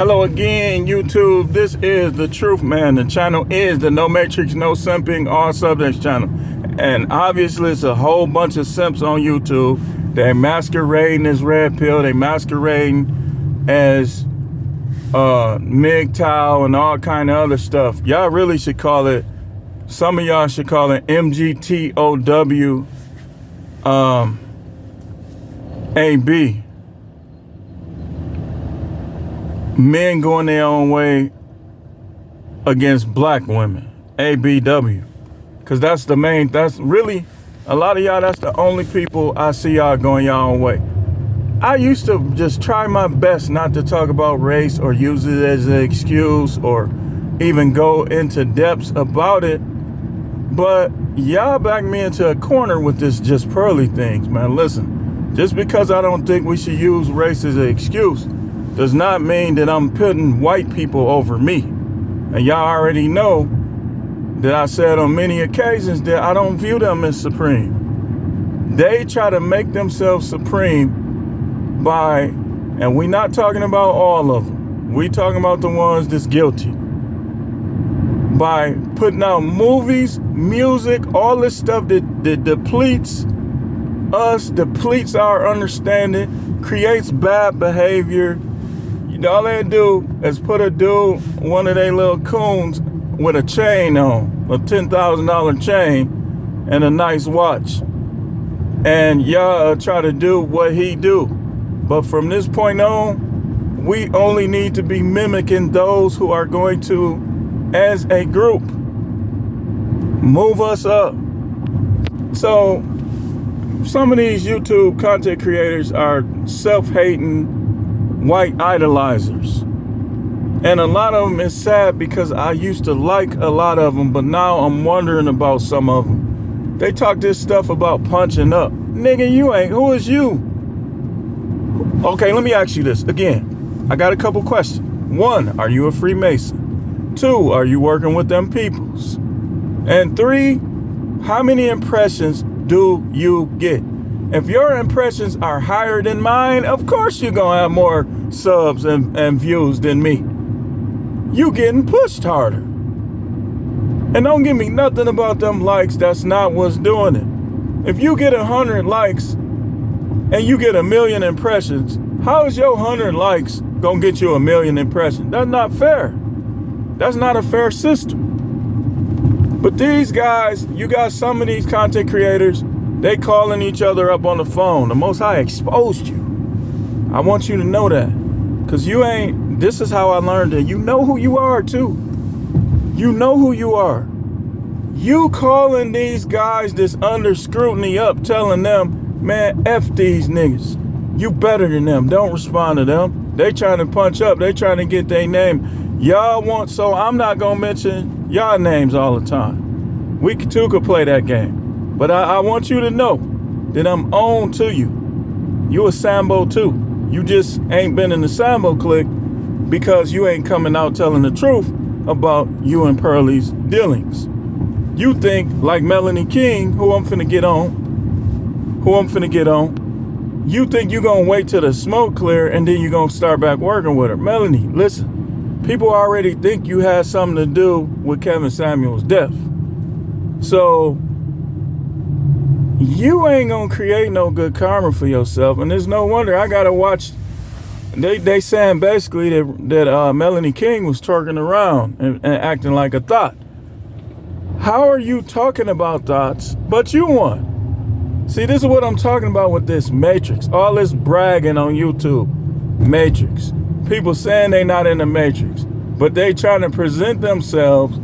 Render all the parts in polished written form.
Hello again, YouTube. This is The Truth, man. The channel is the No Matrix, No Simping, All Subjects channel. And obviously, it's a whole bunch of simps on YouTube. They're masquerading as Red Pill. They masquerading as MGTOW and all kind of other stuff. Y'all really should call it, some of y'all should call it MGTOW AB. Men going their own way against black women, ABW. Because that's really, a lot of y'all, that's the only people I see y'all going your own way. I used to just try my best not to talk about race or use it as an excuse or even go into depths about it. But y'all backed me into a corner with this Just Pearly things, man. Listen, just because I don't think we should use race as an excuse does not mean that I'm putting white people over me. And y'all already know that I said on many occasions that I don't view them as supreme. They try to make themselves supreme by, and we're not talking about all of them, we talking about the ones that's guilty, by putting out movies, music, all this stuff that depletes us, depletes our understanding, creates bad behavior. All they do is put a dude, one of their little coons, with a chain on, a $10,000 chain, and a nice watch. And y'all try to do what he do. But from this point on, we only need to be mimicking those who are going to, as a group, move us up. So some of these YouTube content creators are self-hating white idolizers, and a lot of them is sad because I used to like a lot of them, but now I'm wondering about some of them. They talk this stuff about punching up. Nigga, you ain't. Who is you? Okay, let me ask you this again. I got a couple questions. 1, are you a Freemason? 2, are you working with them peoples? And 3, how many impressions do you get? If your impressions are higher than mine, of course you're gonna have more subs and views than me. You getting pushed harder. And don't give me nothing about them likes. That's not what's doing it. If you get 100 likes and you get 1 million impressions, how is your 100 likes gonna get you 1 million impressions? That's not fair. That's not a fair system. But these guys, you got some of these content creators, they calling each other up on the phone. The Most High exposed you. I want you to know that. Because you ain't, this is how I learned it. You know who you are too. You know who you are. You calling these guys that's under scrutiny up, telling them, man, F these niggas. You better than them. Don't respond to them. They trying to punch up. They trying to get their name. Y'all want, so I'm not going to mention y'all names all the time. We too could play that game. But I want you to know that I'm on to you. You a sambo too. You just ain't been in the sambo clique because you ain't coming out telling the truth about you and Pearly's dealings. You think like Melanie King, who I'm finna get on, you think you gonna wait till the smoke clear and then you gonna start back working with her. Melanie, listen, people already think you had something to do with Kevin Samuel's death. So you ain't gonna create no good karma for yourself, and there's no wonder. I gotta watch. They saying basically that Melanie King was twerking around and acting like a thought. How are you talking about thoughts, but you won? See, this is what I'm talking about with this Matrix. All this bragging on YouTube, Matrix. People saying they not in the Matrix, but they trying to present themselves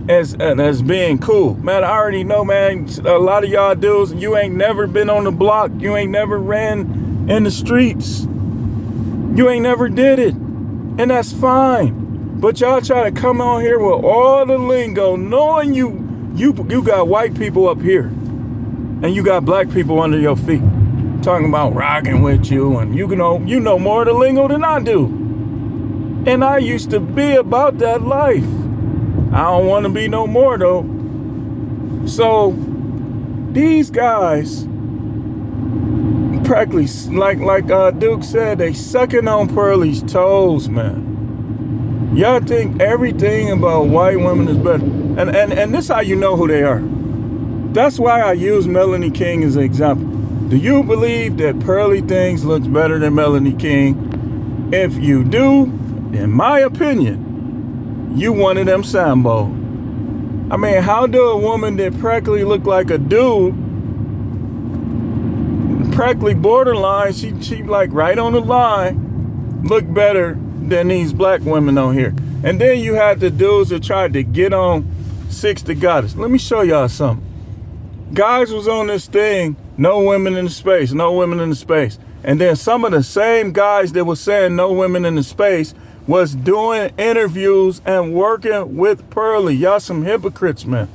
as being cool. Man, I already know, man, a lot of y'all dudes, you ain't never been on the block. You ain't never ran in the streets. You ain't never did it. And that's fine. But y'all try to come on here with all the lingo, knowing you got white people up here and you got black people under your feet talking about rocking with you, and you know more of the lingo than I do. And I used to be about that life. I don't want to be no more though. So these guys practically, like Duke said, they sucking on Pearly's toes, man. Y'all think everything about white women is better. And this is how you know who they are. That's why I use Melanie King as an example. Do you believe that Pearly Things looks better than Melanie King? If you do, in my opinion, you one of them sambos. I mean, how do a woman that practically look like a dude, practically borderline, she like right on the line, look better than these black women on here? And then you had the dudes that tried to get on Six the Goddess. Let me show y'all something. Guys was on this thing, no women in the space, no women in the space. And then some of the same guys that was saying no women in the space was doing interviews and working with Pearly. Y'all some hypocrites, man.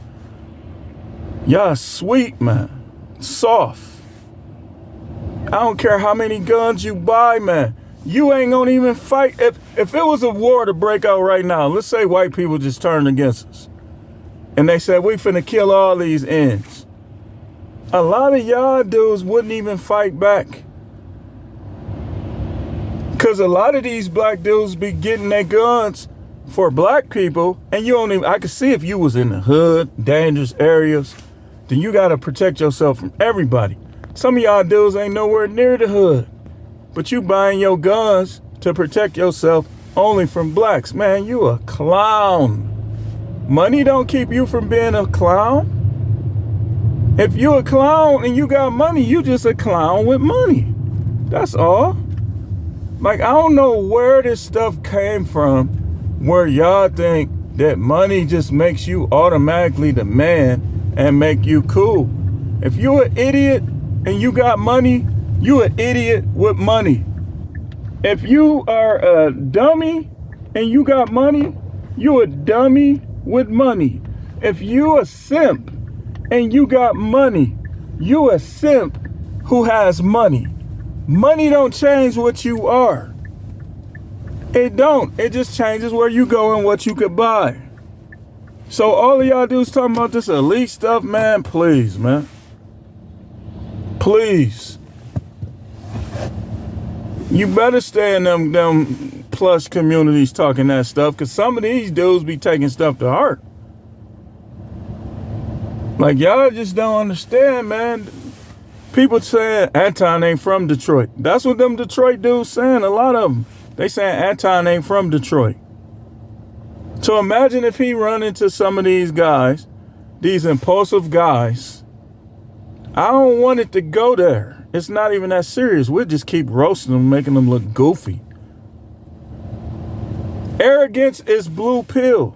Y'all sweet, man. Soft. I don't care how many guns you buy, man. You ain't gonna even fight. If it was a war to break out right now, let's say white people just turned against us. And they said, we finna kill all these ends. A lot of y'all dudes wouldn't even fight back. Because a lot of these black dudes be getting their guns for black people, and you don't even, I could see if you was in the hood, dangerous areas, then you got to protect yourself from everybody. Some of y'all dudes ain't nowhere near the hood, but you buying your guns to protect yourself only from blacks. Man, you a clown. Money don't keep you from being a clown. If you a clown and you got money, you just a clown with money. That's all. Like, I don't know where this stuff came from where y'all think that money just makes you automatically the man and make you cool. If you an idiot and you got money, you an idiot with money. If you are a dummy and you got money, you a dummy with money. If you a simp and you got money, you a simp who has money. Money don't change what you are. It don't. It just changes where you go and what you could buy. So all of y'all dudes talking about this elite stuff, man, please, man. Please. You better stay in them plush communities talking that stuff, because some of these dudes be taking stuff to heart. Like, y'all just don't understand, man. People saying Anton ain't from Detroit. That's what them Detroit dudes saying, a lot of them. They saying Anton ain't from Detroit. So imagine if he run into some of these guys, these impulsive guys. I don't want it to go there. It's not even that serious. We'll just keep roasting them, making them look goofy. Arrogance is blue pill.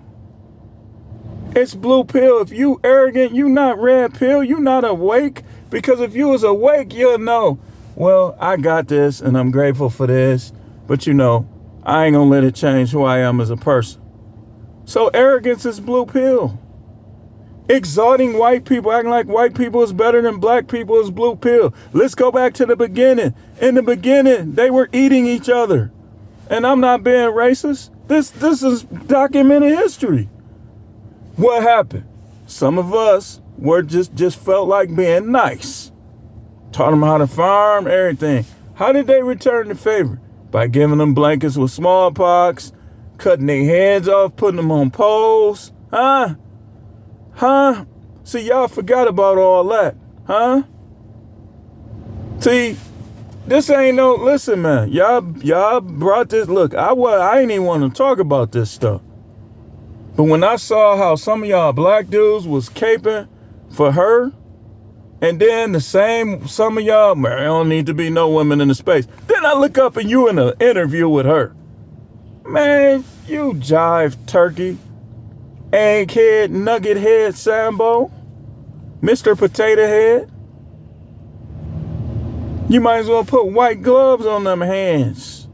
It's blue pill. If you arrogant, you not red pill. You not awake. Because if you was awake, you'll know, well, I got this and I'm grateful for this. But you know, I ain't gonna let it change who I am as a person. So arrogance is blue pill. Exalting white people, acting like white people is better than black people is blue pill. Let's go back to the beginning. In the beginning, they were eating each other. And I'm not being racist. This is documented history. What happened? Some of us were just felt like being nice. Taught them how to farm, everything. How did they return the favor? By giving them blankets with smallpox, cutting their heads off, putting them on poles. Huh? See, y'all forgot about all that. Huh? See, this ain't no, listen, man. Y'all brought this, look, I ain't even want to talk about this stuff. But when I saw how some of y'all black dudes was caping for her, and then some of y'all, man, there don't need to be no women in the space. Then I look up and you in an interview with her. Man, you jive turkey, egghead, nugget head sambo, Mr. Potato Head. You might as well put white gloves on them hands.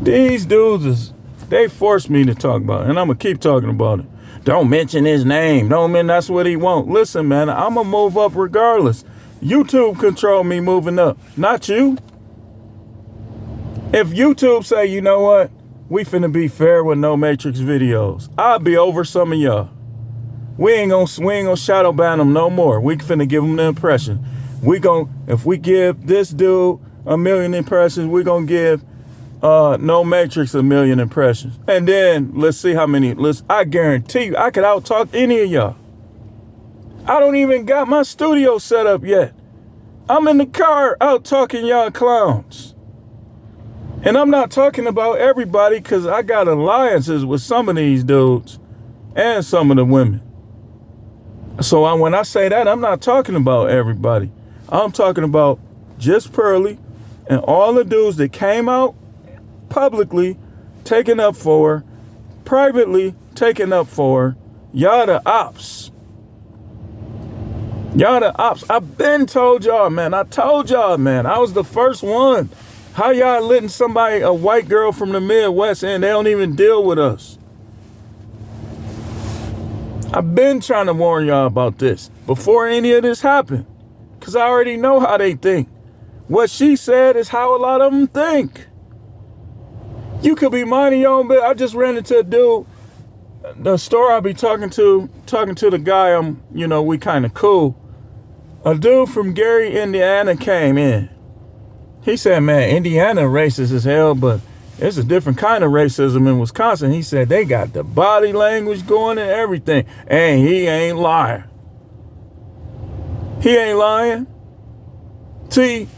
These dudes, they forced me to talk about it, and I'm going to keep talking about it. Don't mention his name. Don't mention that's what he want. Listen, man, I'm going to move up regardless. YouTube control me moving up, not you. If YouTube say, you know what, we finna be fair with no Matrix videos, I'll be over some of y'all. We ain't gonna shadow ban them no more. We finna give them the impression. If we give this dude a million impressions. We're going to give No Matrix a million impressions. And then let's see how many. I guarantee you, I could out-talk any of y'all. I don't even got my studio set up yet. I'm in the car out-talking y'all clowns. And I'm not talking about everybody because I got alliances with some of these dudes and some of the women. So when I say that, I'm not talking about everybody. I'm talking about Just Pearly and all the dudes that came out publicly taking up for her, privately taking up for her. Y'all the ops. Y'all the ops. I've been told y'all, man. I told y'all, man. I was the first one. How y'all letting somebody, a white girl from the Midwest, and they don't even deal with us? I've been trying to warn y'all about this before any of this happened, because I already know how they think. What she said is how a lot of them think. You could be minding your own business. I just ran into a dude, the store I be talking to the guy, we kind of cool. A dude from Gary, Indiana came in. He said, man, Indiana racist as hell, but it's a different kind of racism in Wisconsin. He said they got the body language going and everything. And he ain't lying. He ain't lying. See,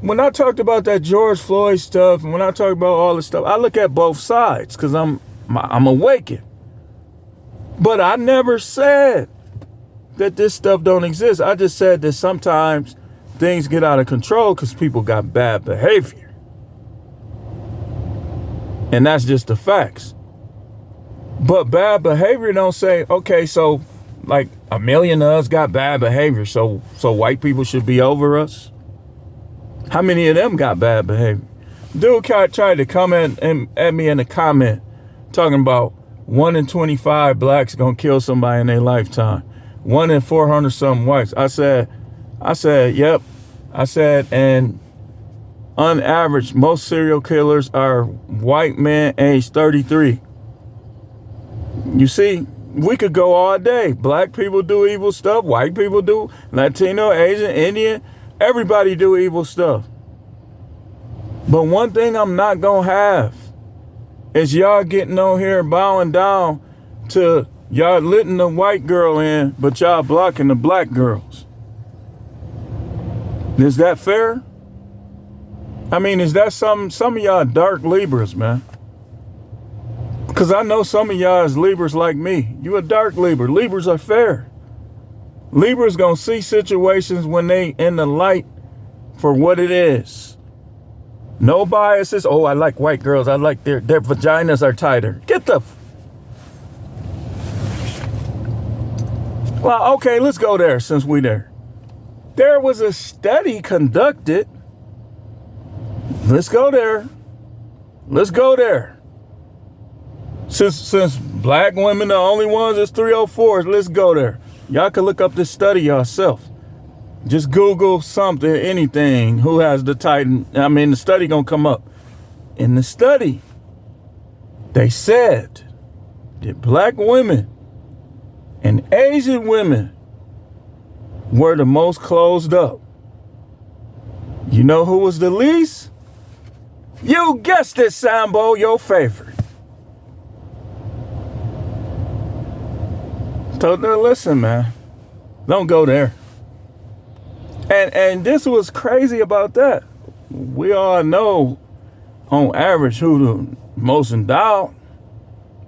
when I talked about that George Floyd stuff, and when I talk about all this stuff, I look at both sides because I'm awakened. But I never said that this stuff don't exist. I just said that sometimes things get out of control because people got bad behavior. And that's just the facts. But bad behavior don't say, okay, so like a million of us got bad behavior, so white people should be over us. How many of them got bad behavior? Dude tried to comment at me in the comment talking about 1 in 25 blacks gonna kill somebody in their lifetime. 1 in 400 something whites. I said, yep. I said, and on average, most serial killers are white men aged 33. You see, we could go all day. Black people do evil stuff. White people do. Latino, Asian, Indian. Everybody do evil stuff. But one thing I'm not going to have is y'all getting on here bowing down to y'all letting the white girl in, but y'all blocking the black girls. Is that fair? I mean, is that some of y'all dark Libras, man? Because I know some of y'all is Libras like me. You a dark Libra. Libras are fair. Libras gonna see situations when they in the light for what it is. No biases. Oh, I like white girls. I like their vaginas are tighter. Get the... Well, okay, let's go there since we there. There was a study conducted. Let's go there. Let's go there. Since black women the only ones is 304s, let's go there. Y'all can look up this study yourself. Just Google something, anything, who has the Titan. I mean, the study gonna come up. In the study, they said that black women and Asian women were the most closed up. You know who was the least? You guessed it, Sambo, your favorite. So now listen, man, don't go there. And this was crazy about that. We all know on average who the most endowed.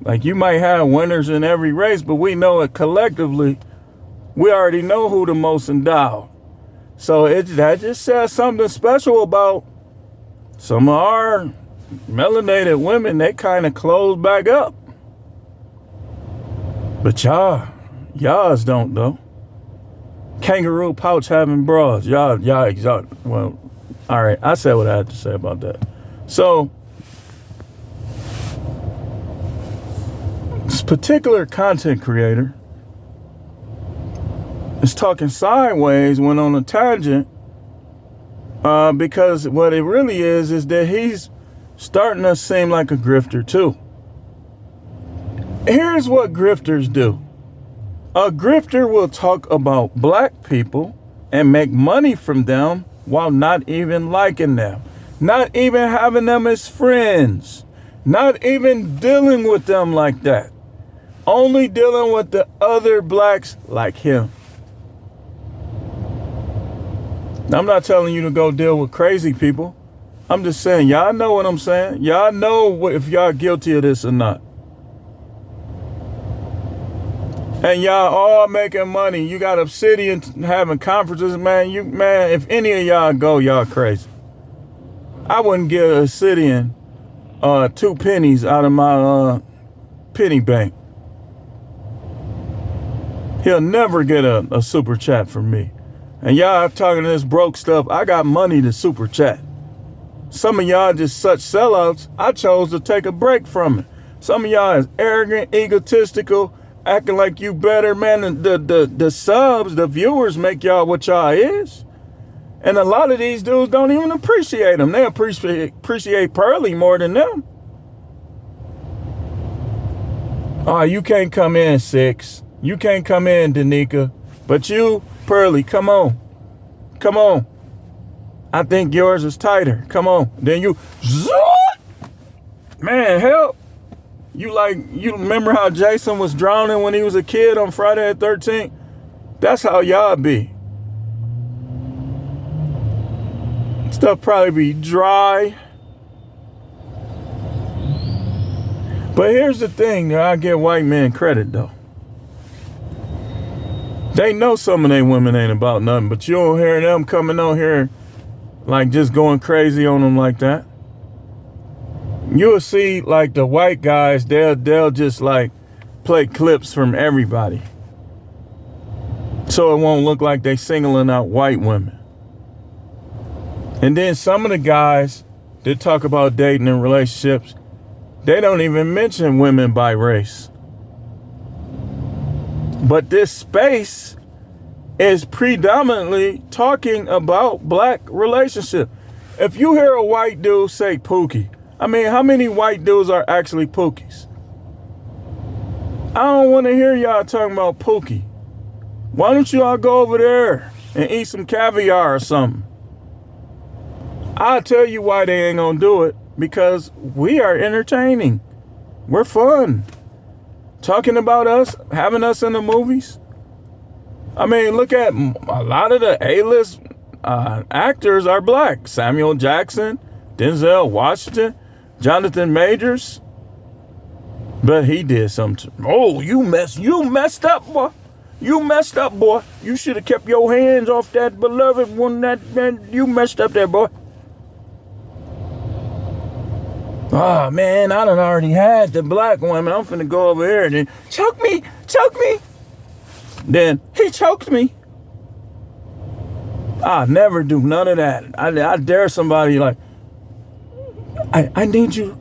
Like you might have winners in every race, but we know it collectively. We already know who the most endowed. So that just says something special about some of our melanated women. They kind of close back up. But y'all's don't though. Kangaroo pouch having bras. Y'all exotic. Well, all right. I said what I had to say about that. So this particular content creator is talking sideways, went on a tangent, because what it really is that he's starting to seem like a grifter too. Here's what grifters do. A grifter will talk about black people and make money from them while not even liking them, not even having them as friends, not even dealing with them like that, only dealing with the other blacks like him. I'm not telling you to go deal with crazy people. I'm just saying, y'all know what I'm saying. Y'all know if y'all guilty of this or not. And y'all all making money. You got Obsidian having conferences, man. If any of y'all go, y'all crazy. I wouldn't give Obsidian 2 pennies out of my penny bank. He'll never get a super chat from me. And y'all talking this broke stuff. I got money to super chat. Some of y'all just such sellouts. I chose to take a break from it. Some of y'all is arrogant, egotistical, acting like you better, man. The subs, the viewers make y'all what y'all is. And a lot of these dudes don't even appreciate them. They appreciate Pearly more than them. Oh, you can't come in, Six. You can't come in, Danica. But you, Pearly, come on. Come on. I think yours is tighter. Come on. Then you, man, help. You remember how Jason was drowning when he was a kid on Friday the 13th? That's how y'all be. Stuff probably be dry. But here's the thing that I give white men credit though. They know some of they women ain't about nothing, but you don't hear them coming on here like just going crazy on them like that. You'll see like the white guys, they'll just like play clips from everybody. So it won't look like they singling out white women. And then some of the guys that talk about dating and relationships, they don't even mention women by race. But this space is predominantly talking about black relationship. If you hear a white dude say Pookie, I mean, how many white dudes are actually Pookies? I don't want to hear y'all talking about Pookie. Why don't you all go over there and eat some caviar or something? I'll tell you why they ain't gonna do it. Because we are entertaining. We're fun. Talking about us, having us in the movies. I mean, look at a lot of the A-list actors are black. Samuel Jackson, Denzel Washington, Jonathan Majors. But he did something. Oh, you messed up, boy. You messed up, boy. You should have kept your hands off that beloved one. You messed up there, boy. Oh, man, I done already had the black woman. I'm finna go over here and then choke me. Then he choked me. I never do none of that. I dare somebody like, I need you.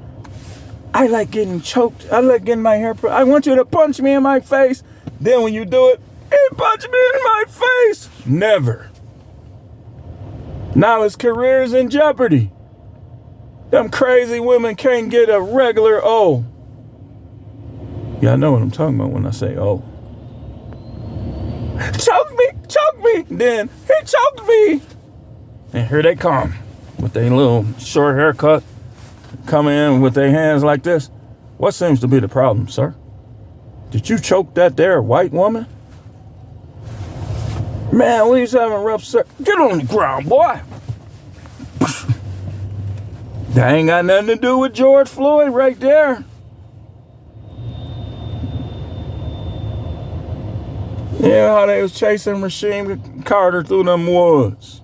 I like getting choked. I like getting my hair. I want you to punch me in my face. Then when you do it, he punched me in my face. Never. Now his career's in jeopardy. Them crazy women can't get a regular O. Yeah, I know what I'm talking about when I say O. Choke me. Then he choked me. And here they come with their little short haircut, coming in with their hands like this. What seems to be the problem, sir? Did you choke that there white woman? Man, we was having rough sex. Get on the ground, boy. That ain't got nothing to do with George Floyd right there. Yeah, how they was chasing Rasheem Carter through them woods.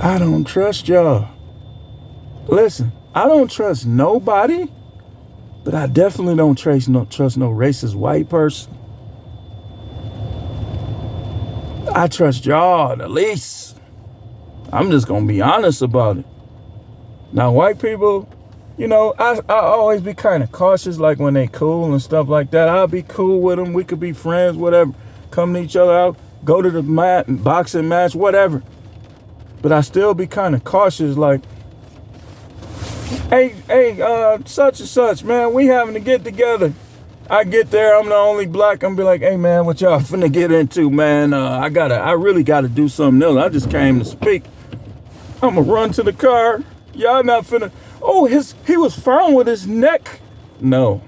I don't trust y'all. Listen, I don't trust nobody, but I definitely don't trust no racist white person. I trust y'all the least. I'm just gonna be honest about it. Now, white people, you know, I always be kind of cautious, like when they cool and stuff like that. I'll be cool with them. We could be friends, whatever. Come to each other out, go to the boxing match, whatever. But I still be kind of cautious, like, hey, such and such, man, we having to get together. I get there, I'm the only black. I'm be like, hey man, what y'all finna get into, man? I really gotta do something else. I just came to speak. I'ma run to the car. Y'all not finna. Oh, he was firm with his neck. No.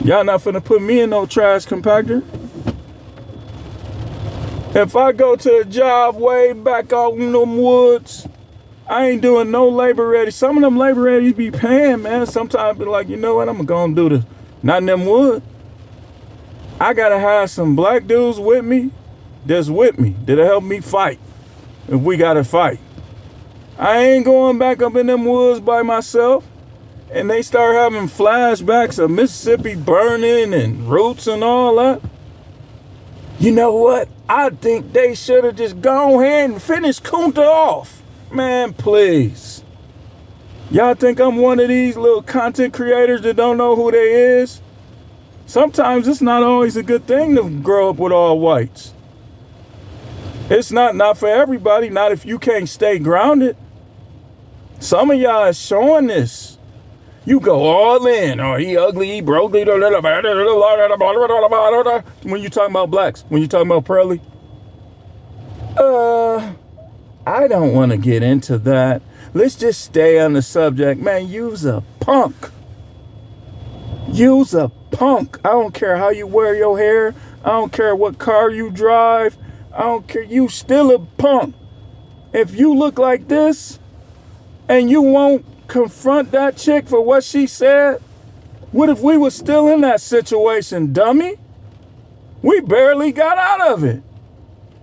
Y'all not finna put me in no trash compactor. If I go to a job way back out in them woods, I ain't doing no labor ready. Some of them labor ready be paying, man. Sometimes be like, you know what, I'm gonna do this. Not in them wood. I gotta have some black dudes with me that'll help me fight if we gotta fight. I ain't going back up in them woods by myself. And they start having flashbacks of Mississippi burning and roots and all that. You know what? I think they should have just gone ahead and finished Kunta off. Man, please. Y'all think I'm one of these little content creators that don't know who they is? Sometimes it's not always a good thing to grow up with all whites. It's not for everybody, not if you can't stay grounded. Some of y'all is showing this. You go all in. Oh, he ugly, he broke. When you talking about blacks, when you talking about Pearly, I don't want to get into that. Let's just stay on the subject. Man, you's a punk. You's a punk. I don't care how you wear your hair. I don't care what car you drive. I don't care. You still a punk. If you look like this and you won't confront that chick for what she said, what if we were still in that situation, dummy? We barely got out of it.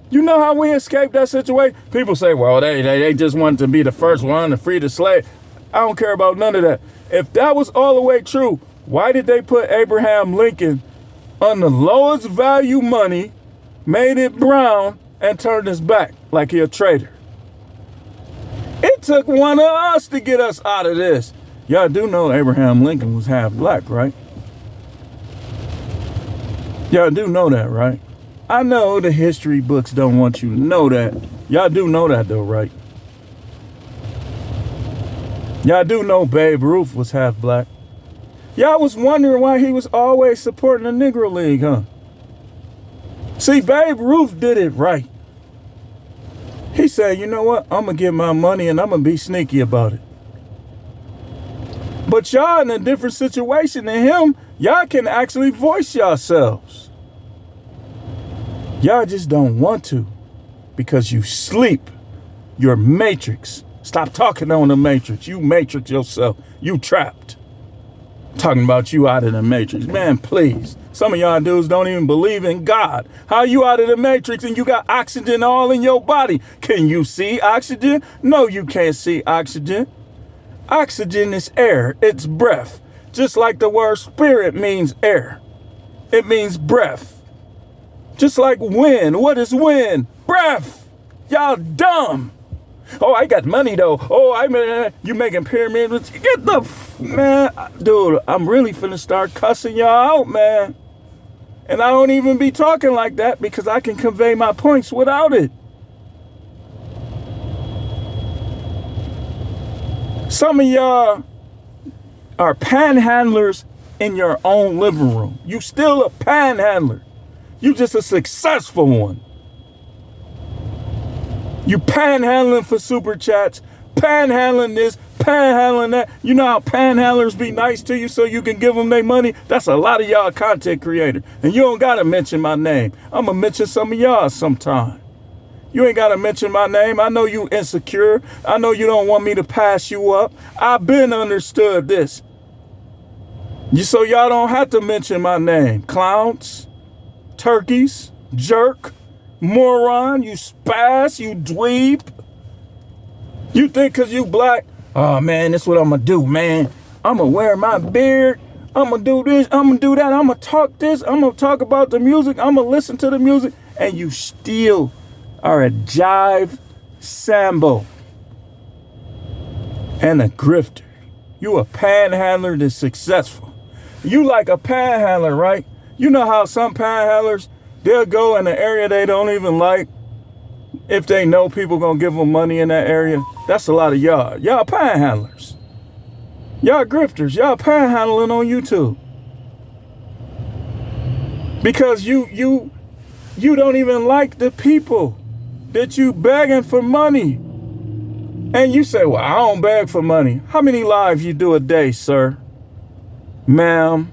You know how we escaped that situation? People say, well, they just wanted to be the first one to free the slave. I don't care about none of that. If that was all the way true, why did they put Abraham Lincoln on the lowest value money, made it brown, and turned his back like he a traitor? It took one of us to get us out of this. Y'all do know Abraham Lincoln was half black, right? Y'all do know that, right? I know the history books don't want you to know that. Y'all do know that though, right? Y'all do know Babe Ruth was half black. Y'all was wondering why he was always supporting the Negro League, huh? See, Babe Ruth did it right. He said, you know what? I'm going to get my money and I'm going to be sneaky about it. But y'all in a different situation than him. Y'all can actually voice yourselves. Y'all just don't want to because you sleep. You're matrix. Stop talking on the matrix. You matrix yourself. You trapped. Talking about you out of the matrix. Man, please. Some of y'all dudes don't even believe in God. How you out of the matrix and you got oxygen all in your body? Can you see oxygen? No, you can't see oxygen. Oxygen is air. It's breath. Just like the word spirit means air. It means breath. Just like wind. What is wind? Breath. Y'all dumb. Oh, I got money though. Oh, you making pyramids. Get the, man, dude, I'm really finna start cussing y'all out, man. And I don't even be talking like that because I can convey my points without it. Some of y'all are panhandlers in your own living room. You still a panhandler. You just a successful one. You panhandling for super chats, panhandling this, panhandling that. You know how panhandlers be nice to you so you can give them their money? That's a lot of y'all content creators. And you don't got to mention my name. I'm going to mention some of y'all sometime. You ain't got to mention my name. I know you insecure. I know you don't want me to pass you up. I've been understood this. So y'all don't have to mention my name. Clowns, turkeys, jerk, moron, you spaz, you dweeb. You think because you black, oh man, that's what I'm going to do, man. I'm going to wear my beard. I'm going to do this. I'm going to do that. I'm going to talk this. I'm going to talk about the music. I'm going to listen to the music. And you still are a jive sambo and a grifter. You a panhandler that's successful. You like a panhandler, right? You know how some panhandlers, they'll go in an area they don't even like if they know people gonna give them money in that area. That's a lot of y'all. Y'all panhandlers. Y'all grifters. Y'all panhandling on YouTube. Because you don't even like the people that you begging for money. And you say, well, I don't beg for money. How many lives you do a day, sir? Ma'am?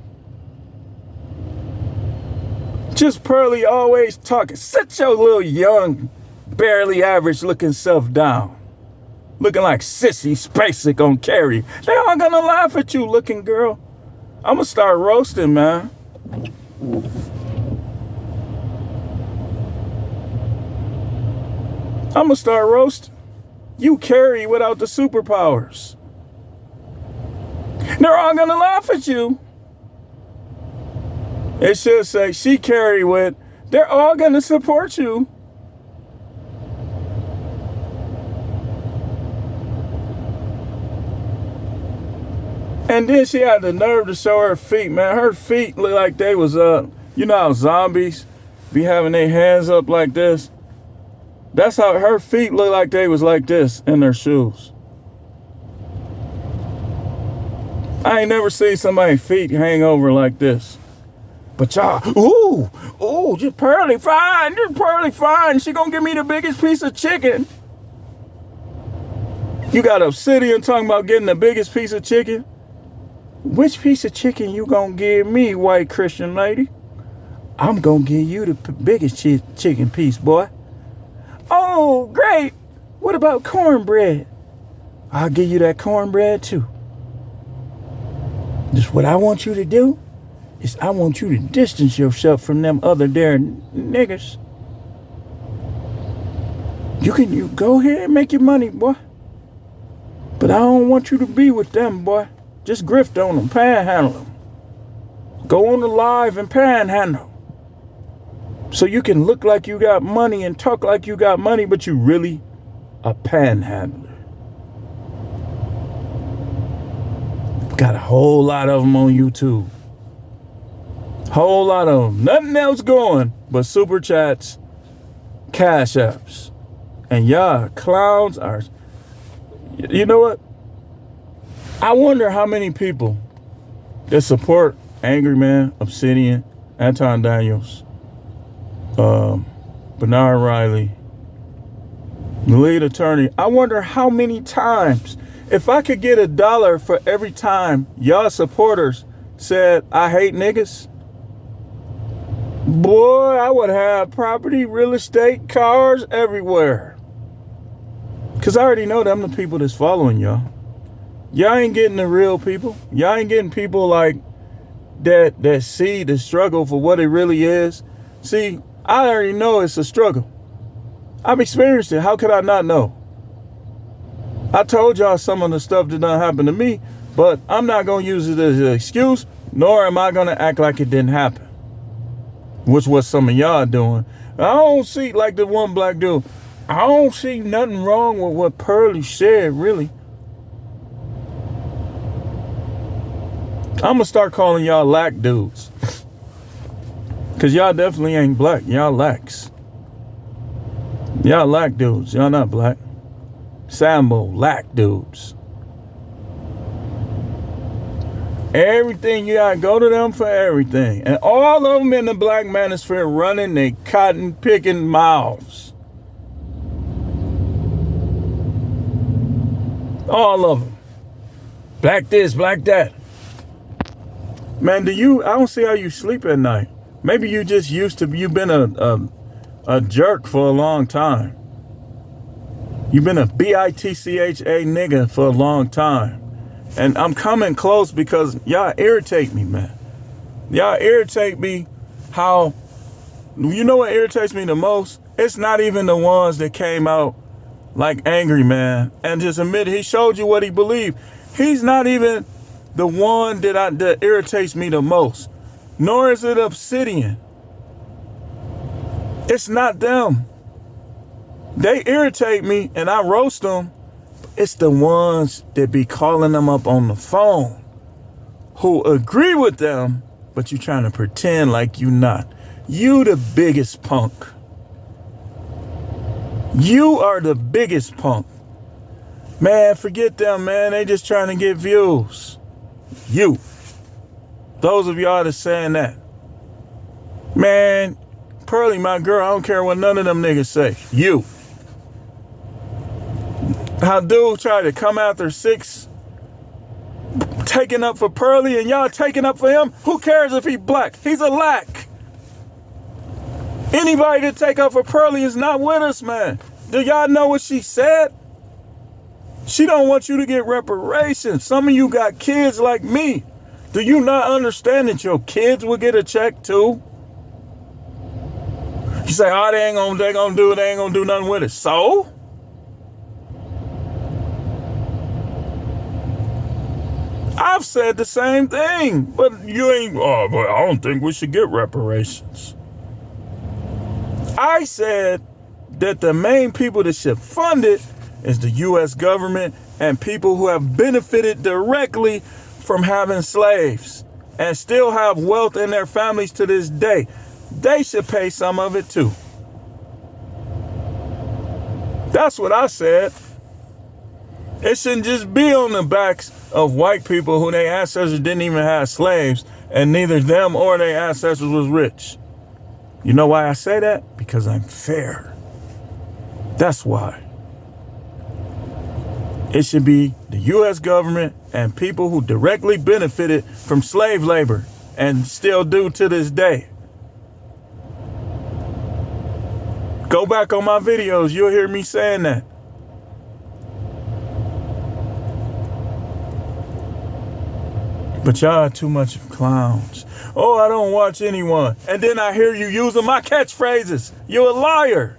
Just Pearly always talking. Sit your little young, barely average looking self down. Looking like Sissy Spacek on Carrie. They all gonna laugh at you looking girl. I'm gonna start roasting, man. I'm gonna start roasting. You Carrie without the superpowers. They're all gonna laugh at you. It should say she Carrie with. They're all gonna support you. And then she had the nerve to show her feet, man. Her feet look like they was you know how zombies be having their hands up like this? That's how her feet look like they was like this in their shoes. I ain't never seen somebody's feet hang over like this. But y'all, ooh, just Pearly fine, just Pearly fine. She gonna give me the biggest piece of chicken. You got Obsidian talking about getting the biggest piece of chicken? Which piece of chicken you gonna give me, white Christian lady? I'm gonna give you the biggest chicken piece, boy. Oh, great. What about cornbread? I'll give you that cornbread too. Just what I want you to do is I want you to distance yourself from them other there niggas. You go ahead and make your money, boy. But I don't want you to be with them, boy. Just grift on them, panhandle them. Go on the live and panhandle. So you can look like you got money and talk like you got money, but you really a panhandler. Got a whole lot of them on YouTube. Whole lot of them. Nothing else going but super chats, cash apps. And y'all clowns are, you know what? I wonder how many people that support Angry Man, Obsidian, Anton Daniels, Bernard Riley, the lead attorney. I wonder how many times, if I could get $1 for every time y'all supporters said, I hate niggas, boy, I would have property, real estate, cars everywhere. Because I already know them the people that's following y'all. Y'all ain't getting the real people. Y'all ain't getting people like that see the struggle for what it really is. See, I already know it's a struggle. I've experienced it. How could I not know? I told y'all some of the stuff that done happened to me, but I'm not going to use it as an excuse, nor am I going to act like it didn't happen, which was some of y'all doing. I don't see, like the one black dude, I don't see nothing wrong with what Pearly said, really. I'm going to start calling y'all lack dudes. Because y'all definitely ain't black. Y'all lacks. Y'all lack dudes. Y'all not black. Sambo, lack dudes. Everything, you gotta go to them for everything. And all of them in the black manosphere running their cotton picking mouths. All of them. Black this, black that. Man, I don't see how you sleep at night. Maybe you just you've been a jerk for a long time. You've been a bitcha nigga for a long time. And I'm coming close because y'all irritate me, man. Y'all irritate me how, you know what irritates me the most? It's not even the ones that came out like Angry Man and just admitted he showed you what he believed. He's not even the one that irritates me the most. Nor is it Obsidian. It's not them. They irritate me and I roast them. It's the ones that be calling them up on the phone who agree with them, but you trying to pretend like you not. You the biggest punk. You are the biggest punk. Man, forget them, man. They just trying to get views. You. Those of y'all that's saying that. Man, Pearly, my girl, I don't care what none of them niggas say. You. How dude tried to come after 6 taking up for Pearly and y'all taking up for him? Who cares if he black? He's a lack. Anybody to take up for Pearly is not with us, man. Do y'all know what she said? She don't want you to get reparations. Some of you got kids like me. Do you not understand that your kids will get a check too? You say, oh, they ain't gonna do nothing with it. So? I've said the same thing, but you ain't, oh, but I don't think we should get reparations. I said that the main people that should fund it is the U.S. government and people who have benefited directly from having slaves and still have wealth in their families to this day. They should pay some of it too. That's what I said. It shouldn't just be on the backs of white people who their ancestors didn't even have slaves and neither them or their ancestors was rich. You know why I say that? Because I'm fair. That's why. It should be the U.S. government and people who directly benefited from slave labor and still do to this day. Go back on my videos, you'll hear me saying that. But y'all are too much of clowns. Oh, I don't watch anyone. And then I hear you using my catchphrases. You're a liar.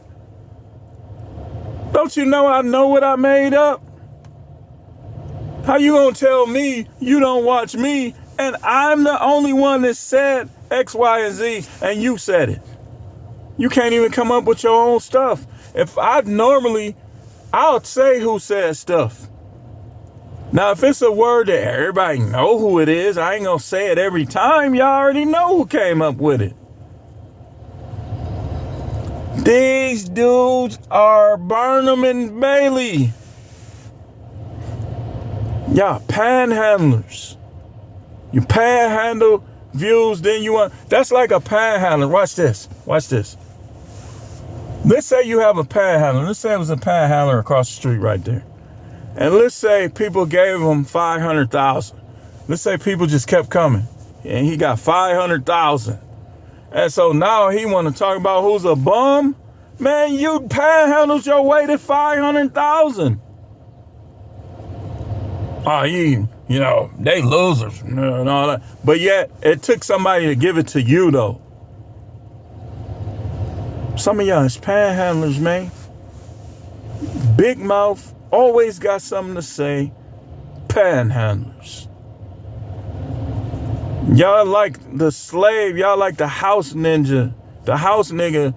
Don't you know I know what I made up? How you gonna tell me you don't watch me and I'm the only one that said X, Y, and Z and you said it? You can't even come up with your own stuff. If I'll say who said stuff. Now, if it's a word that everybody know who it is, I ain't gonna say it every time. Y'all already know who came up with it. These dudes are Barnum and Bailey. Y'all panhandlers. You panhandle views, then you want... That's like a panhandler. Watch this. Watch this. Let's say you have a panhandler. Let's say it was a panhandler across the street right there. And let's say people gave him $500,000. Let's say people just kept coming. And he got $500,000. And so now he want to talk about who's a bum? Man, you panhandled your way to $500,000. Oh, you know, they losers and all that. But yet, it took somebody to give it to you, though. Some of y'all is panhandlers, man. Big mouth, always got something to say. Panhandlers. Y'all like the slave. Y'all like the house ninja. The house nigga